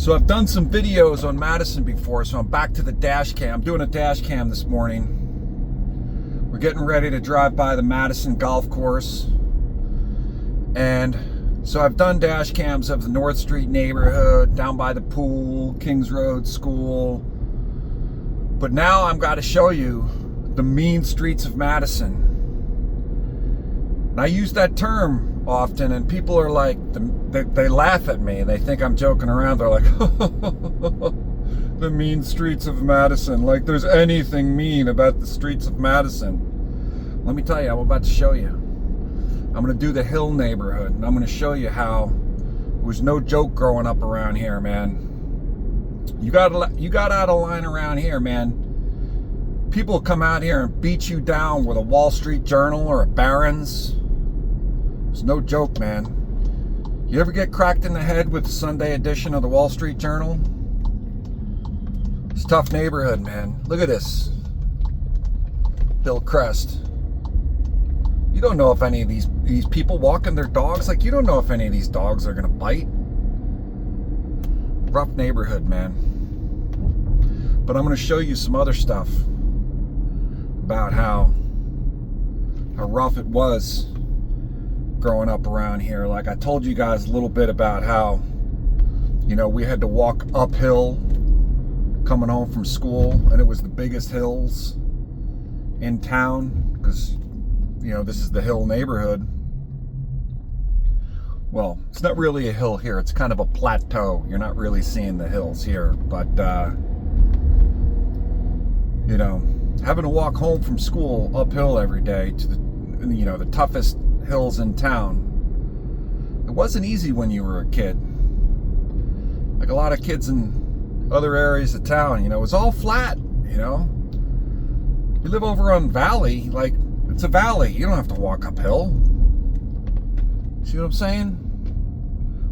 So I've done some videos on Madison before, so I'm back to the dash cam. I'm doing a dash cam this morning. We're getting ready to drive by the Madison golf course. And so I've done dash cams of the North Street neighborhood, down by the pool, Kings Road School. But now I've got to show you the mean streets of Madison. And I use that term often, and people are like, they laugh at me. They think I'm joking around. They're like, the mean streets of Madison. Like there's anything mean about the streets of Madison. Let me tell you, I'm about to show you. I'm going to do the Hill neighborhood, and I'm going to show you how it was no joke growing up around here, man. You got out of line around here, man. People come out here and beat you down with a Wall Street Journal or a Barron's. It's no joke, man. You ever get cracked in the head with the Sunday edition of the Wall Street Journal? It's a tough neighborhood, man. Look at this. Hillcrest. You don't know if any of these people walking their dogs, like you don't know if any of these dogs are gonna bite. Rough neighborhood, man. But I'm gonna show you some other stuff about how rough it was growing up around here. Like I told you guys a little bit about how, you know, we had to walk uphill coming home from school, and it was the biggest hills in town because, you know, this is the Hill neighborhood. Well, it's not really a hill here. It's kind of a plateau. You're not really seeing the hills here, but you know, having to walk home from school uphill every day to the, you know, the toughest hills in town. It wasn't easy when you were a kid. Like a lot of kids in other areas of town, you know, it was all flat, you know. You live over on Valley, like it's a valley. You don't have to walk uphill. See what I'm saying?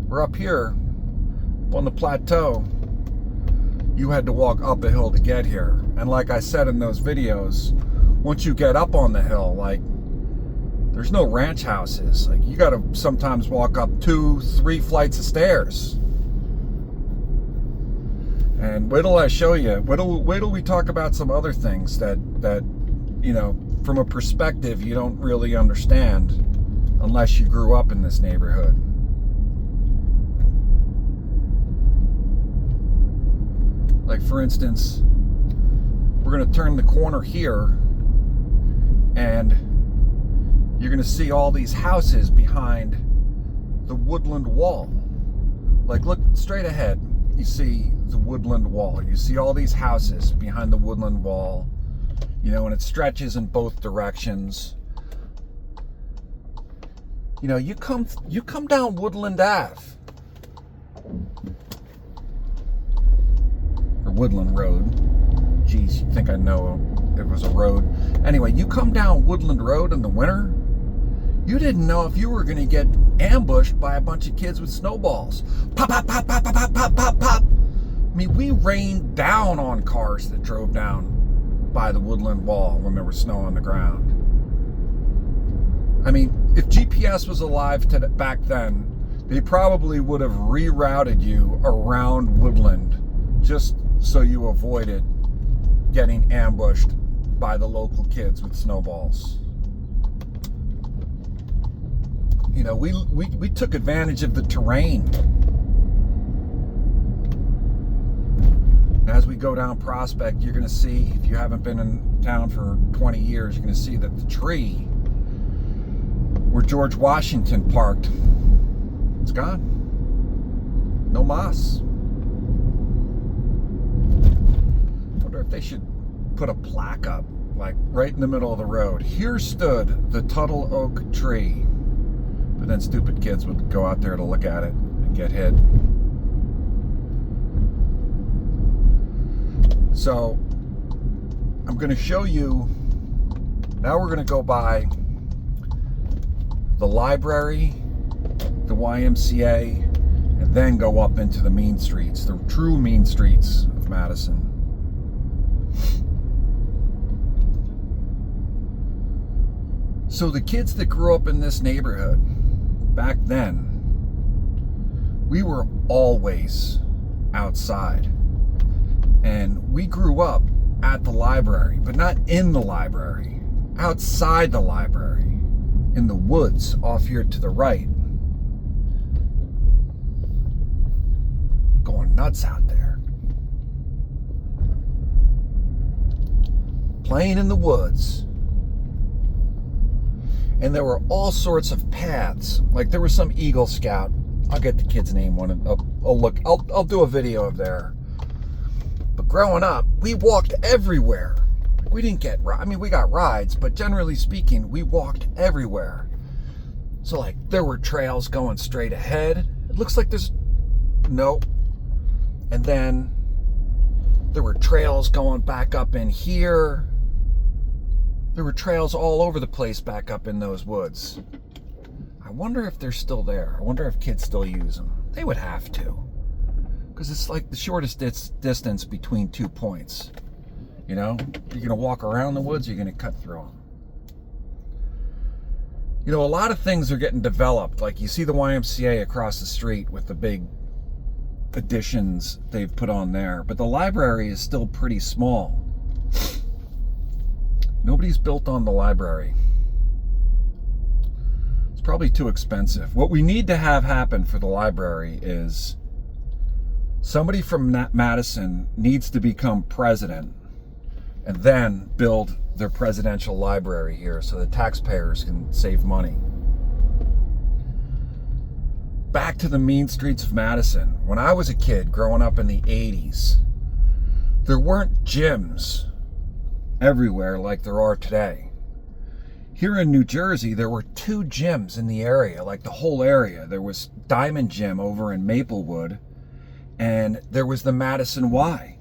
We're up here on the plateau. You had to walk up a hill to get here. And like I said in those videos, once you get up on the hill, like there's no ranch houses. Like you got to sometimes walk up 2-3 flights of stairs. And wait till I show you. Wait till we talk about some other things that you know, from a perspective you don't really understand unless you grew up in this neighborhood. Like for instance, we're going to turn the corner here and you're going to see all these houses behind the Woodland Wall. Like look straight ahead, you see the Woodland Wall. You see all these houses behind the Woodland Wall, you know, and it stretches in both directions. You know, you come down Woodland Ave, or Woodland Road. Geez, you think I know it was a road. Anyway, you come down Woodland Road in the winter, you didn't know if you were going to get ambushed by a bunch of kids with snowballs. Pop, pop, pop, pop, pop, pop, pop, pop, pop. I mean, we rained down on cars that drove down by the Woodland Wall when there was snow on the ground. I mean, if GPS was alive back then, they probably would have rerouted you around Woodland just so you avoided getting ambushed by the local kids with snowballs. You know, we took advantage of the terrain. As we go down Prospect, you're going to see, if you haven't been in town for 20 years, you're going to see that the tree where George Washington parked, it's gone. No moss. I wonder if they should put a plaque up, like right in the middle of the road. Here stood the Tuttle Oak tree. But then stupid kids would go out there to look at it and get hit. So I'm going to show you, now we're going to go by the library, the YMCA, and then go up into the mean streets, the true mean streets of Madison. So the kids that grew up in this neighborhood back then, we were always outside. And we grew up at the library, but not in the library, outside the library, in the woods off here to the right. Going nuts out there. Playing in the woods. And there were all sorts of paths. Like there was some Eagle Scout. I'll get the kid's name one. I'll do a video of there. But growing up, we walked everywhere. We didn't get, we got rides, but generally speaking, we walked everywhere. So like there were trails going straight ahead. It looks like there's, nope. And then there were trails going back up in here. There were trails all over the place back up in those woods. I wonder if they're still there. I wonder if kids still use them. They would have to. Because it's like the shortest distance between 2 points. You know? You're going to walk around the woods, you're going to cut through them. You know, a lot of things are getting developed. Like you see the YMCA across the street with the big additions they've put on there. But the library is still pretty small. Nobody's built on the library. It's probably too expensive. What we need to have happen for the library is somebody from Madison needs to become president and then build their presidential library here so the taxpayers can save money. Back to the mean streets of Madison. When I was a kid growing up in the 80s, there weren't gyms everywhere like there are today. Here in New Jersey, there were 2 gyms in the area, like the whole area. There was Diamond Gym over in Maplewood, and there was the Madison Y.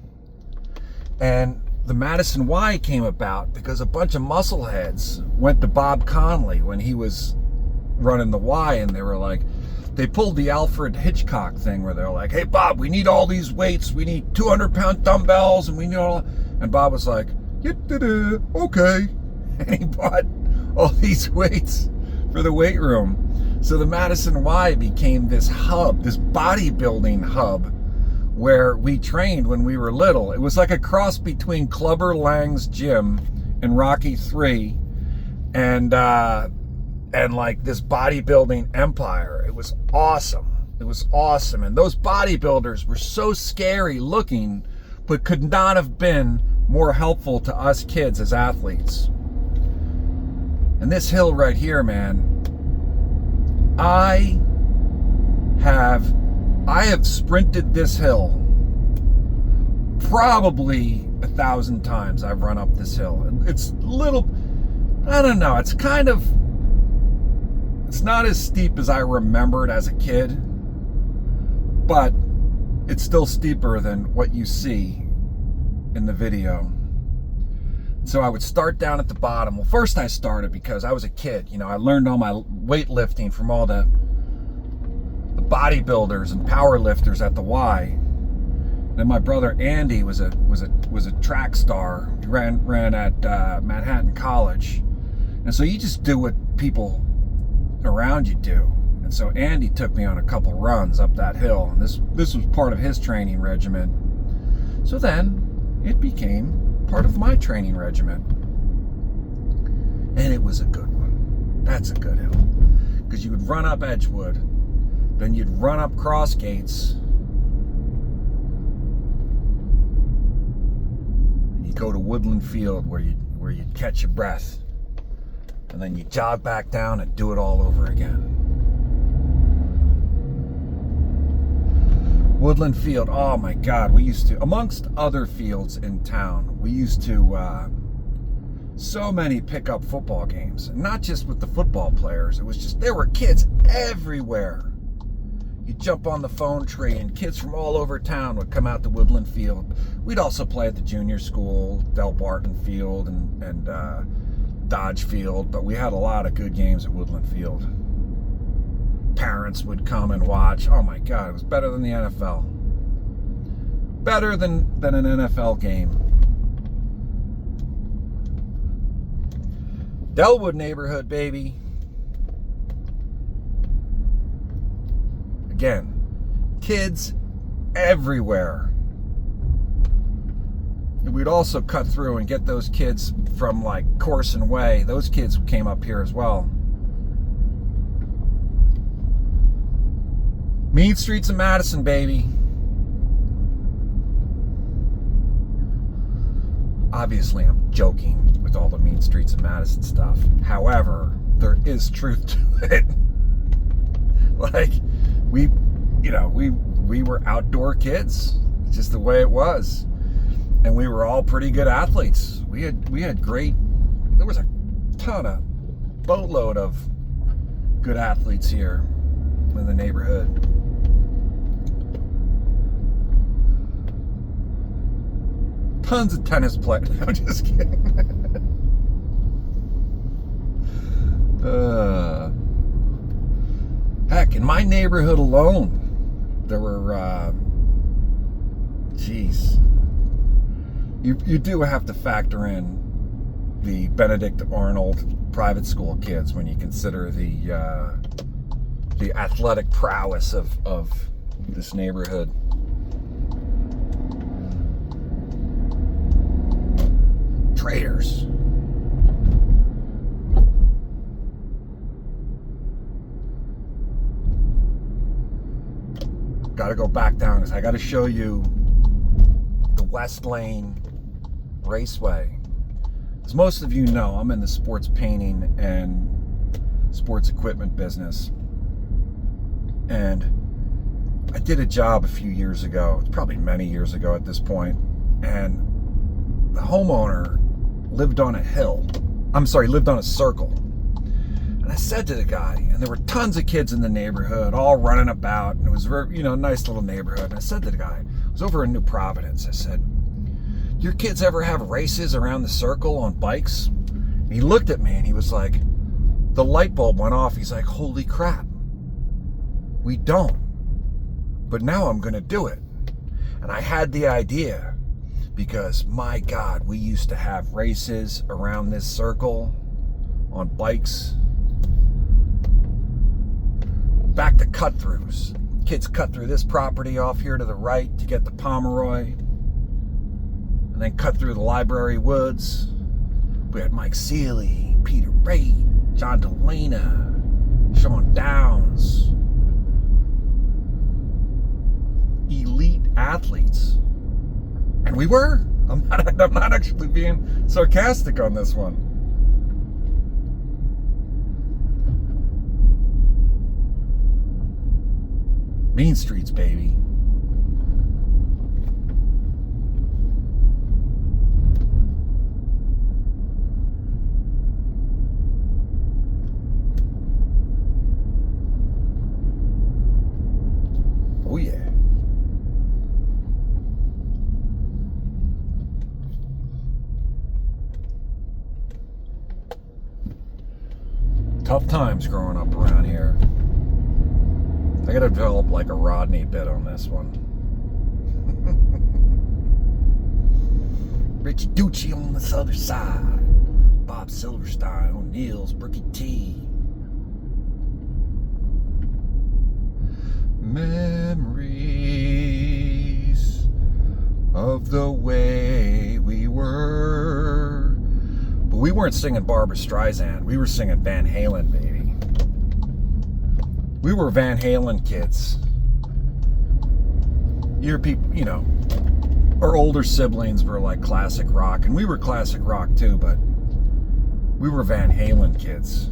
And the Madison Y came about because a bunch of muscleheads went to Bob Conley when he was running the Y, and they were like, they pulled the Alfred Hitchcock thing where they're like, hey Bob, we need all these weights, we need 200-pound dumbbells, and we need all, and Bob was like, okay. And he bought all these weights for the weight room. So the Madison Y became this hub, this bodybuilding hub where we trained when we were little. It was like a cross between Clubber Lang's gym and Rocky III and like this bodybuilding empire. It was awesome. It was awesome. And those bodybuilders were so scary looking, but could not have been more helpful to us kids as athletes. And this hill right here, man, I have sprinted this hill probably 1,000 times. I've run up this hill. It's little, I don't know, it's not as steep as I remembered as a kid, but it's still steeper than what you see in the video. So I would start down at the bottom. Well, first I started because I was a kid. You know, I learned all my weightlifting from all the bodybuilders and power lifters at the Y. Then my brother Andy was a track star. He ran at Manhattan College, and so you just do what people around you do. And so Andy took me on a couple runs up that hill, and this was part of his training regimen. So then it became part of my training regimen, and it was a good one. That's a good hill, because you would run up Edgewood, then you'd run up Cross Gates, and you go to Woodland Field where you'd catch your breath, and then you jog back down and do it all over again. Woodland Field, oh my God, we used to, amongst other fields in town, we used to, so many pickup football games. And not just with the football players, it was just, there were kids everywhere. You'd jump on the phone tree and kids from all over town would come out to Woodland Field. We'd also play at the junior school, Delbarton Field and Dodge Field, but we had a lot of good games at Woodland Field. Parents would come and watch. Oh my God, it was better than the NFL. Better than an NFL game. Dellwood neighborhood, baby. Again, kids everywhere. And we'd also cut through and get those kids from like Corson Way. Those kids came up here as well. Mean Streets of Madison, baby. Obviously, I'm joking with all the Mean Streets of Madison stuff. However, there is truth to it. Like, we were outdoor kids. It's just the way it was. And we were all pretty good athletes. We had great, there was a boatload of good athletes here in the neighborhood. Tons of tennis players. I'm just kidding. Heck, in my neighborhood alone, there were, you do have to factor in the Benedict Arnold private school kids when you consider the athletic prowess of this neighborhood. Traitors. Got to go back down because I got to show you the West Lane Raceway. As most of you know, I'm in the sports painting and sports equipment business. And I did a job a few years ago, it's probably many years ago at this point, and the homeowner lived on a circle. And I said to the guy, and there were tons of kids in the neighborhood, all running about, and it was very, nice little neighborhood. And I said to the guy, I was over in New Providence, I said, your kids ever have races around the circle on bikes? And he looked at me and he was like, the light bulb went off. He's like, holy crap, we don't. But now I'm gonna do it. And I had the idea, because my God, we used to have races around this circle on bikes. Back to cut-throughs. Kids cut through this property off here to the right to get to Pomeroy, and then cut through the Library Woods. We had Mike Seeley, Peter Braid, John Delana, Sean Downs. Elite athletes. And we were. I'm not actually being sarcastic on this one. Mean Streets, baby. Oh yeah. Tough times growing up around here. I gotta develop like a Rodney bit on this one. Richie Ducci on this other side. Bob Silverstein, O'Neill's, Brookie T. Memories of the way we were. But we weren't singing Barbra Streisand. We were singing Van Halen, baby. We were Van Halen kids. Your people, our older siblings were like classic rock, and we were classic rock too, but we were Van Halen kids.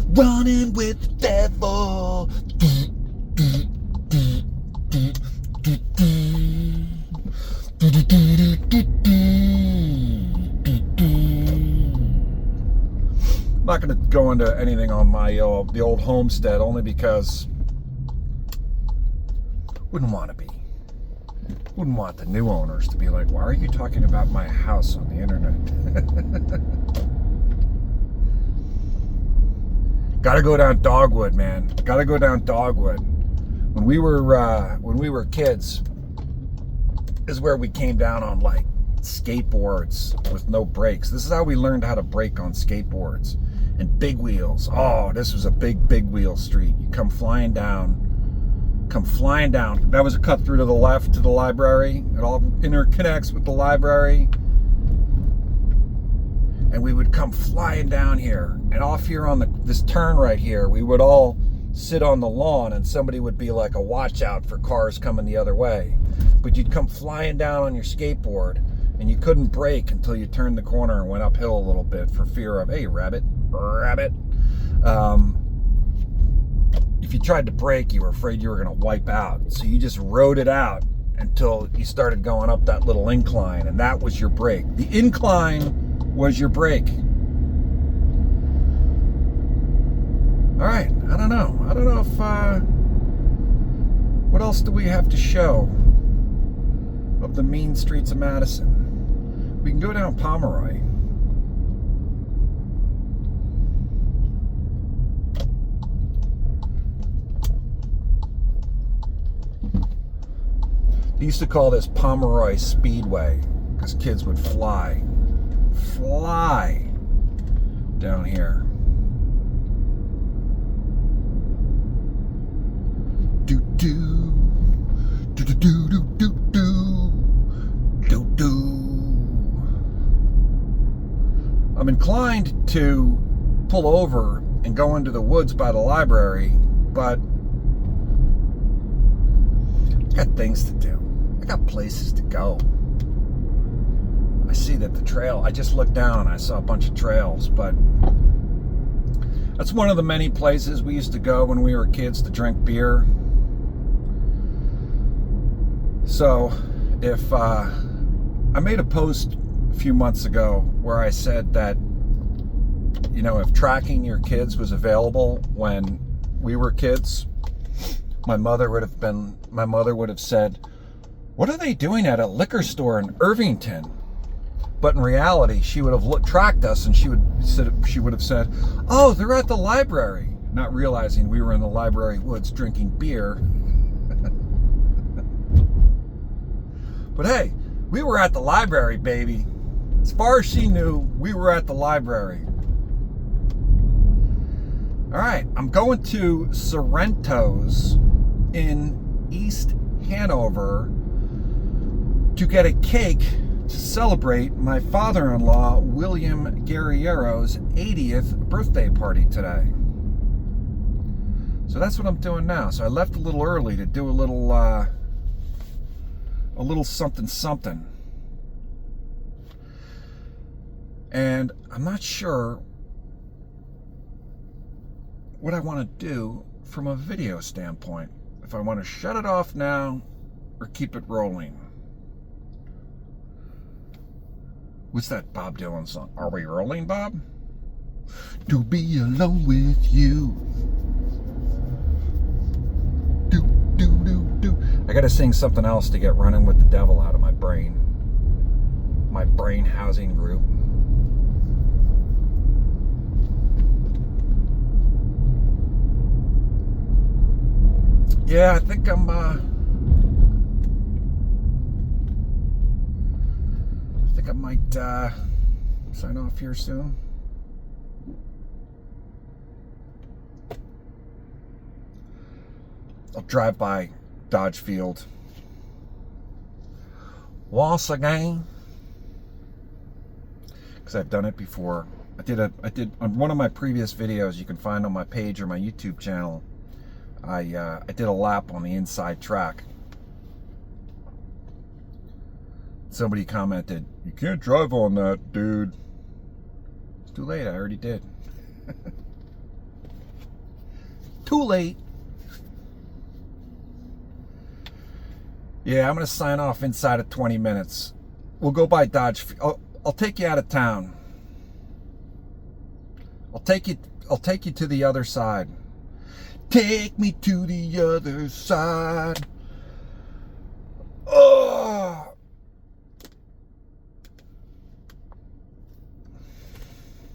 Running with the devil. I'm not going to go into anything on my the old homestead, only because wouldn't want the new owners to be like, why are you talking about my house on the internet? Gotta go down Dogwood, man. Gotta go down Dogwood. When we were kids, is where we came down on like skateboards with no brakes. This is how we learned how to brake on skateboards. And big wheels. Oh, this was a big wheel street. You come flying down come flying down. That was a cut through to the left to the library. It all interconnects with the library. And we would come flying down here. And off here on this turn right here, we would all sit on the lawn, and somebody would be like a watch out for cars coming the other way. But you'd come flying down on your skateboard, and you couldn't brake until you turned the corner and went uphill a little bit for fear of, hey, rabbit. If you tried to brake, you were afraid you were going to wipe out. So you just rode it out until you started going up that little incline, and that was your brake. The incline was your brake. All right, I don't know if, what else do we have to show of the mean streets of Madison? We can go down Pomeroy. They used to call this Pomeroy Speedway because kids would fly down here. Do do do do do do do do do. I'm inclined to pull over and go into the woods by the library, but I got things to do. I got places to go. I see that the trail, I just looked down and I saw a bunch of trails, but that's one of the many places we used to go when we were kids to drink beer. So if I made a post a few months ago where I said that, you know, if tracking your kids was available when we were kids, my mother would have said, what are they doing at a liquor store in Irvington? But in reality, she would have tracked us, and she would have said, oh, they're at the library, not realizing we were in the library woods drinking beer. But hey, we were at the library, baby. As far as she knew, we were at the library. All right, I'm going to Sorrento's in East Hanover to get a cake to celebrate my father-in-law, William Guerriero's 80th birthday party today. So that's what I'm doing now. So I left a little early to do a little something. And I'm not sure what I want to do from a video standpoint. If I want to shut it off now or keep it rolling. What's that Bob Dylan song? Are we rolling, Bob? To be alone with you. Do, do, do, do. I gotta sing something else to get running with the devil out of my brain. My brain housing group. Yeah, I think I might sign off here soon. I'll drive by Dodge Field once again because I've done it before. I did on one of my previous videos you can find on my page or my YouTube channel. I did a lap on the inside track. Somebody commented, "You can't drive on that, dude." It's too late, I already did. Too late. Yeah, I'm gonna sign off inside of 20 minutes. We'll go by Dodge. I'll take you out of town. I'll take you to the other side. Take me to the other side. Oh.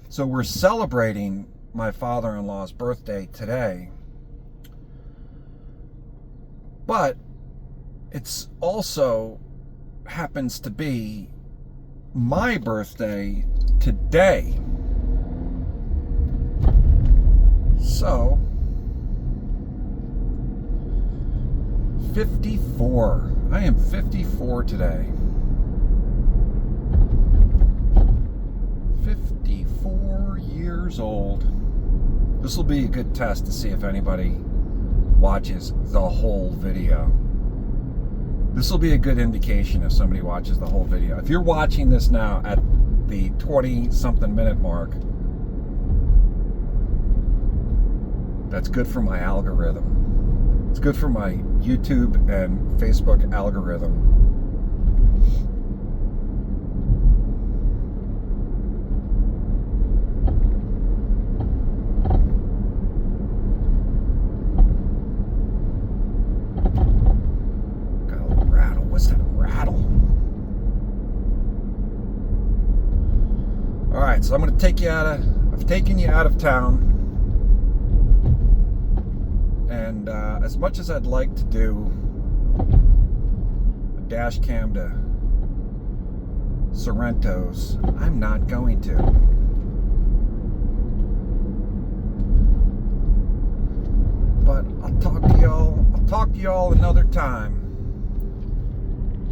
So we're celebrating my father-in-law's birthday today. But it's also happens to be my birthday today. So 54. I am 54 today. 54 years old. This will be a good test to see if anybody watches the whole video. This will be a good indication if somebody watches the whole video. If you're watching this now at the 20-something minute mark, that's good for my algorithm. It's good for my YouTube and Facebook algorithm. Got a little rattle. What's that rattle? All right, so I'm going to take you I've taken you out of town. And as much as I'd like to do a dash cam to Sorrento's, I'm not going to. But I'll talk to y'all another time.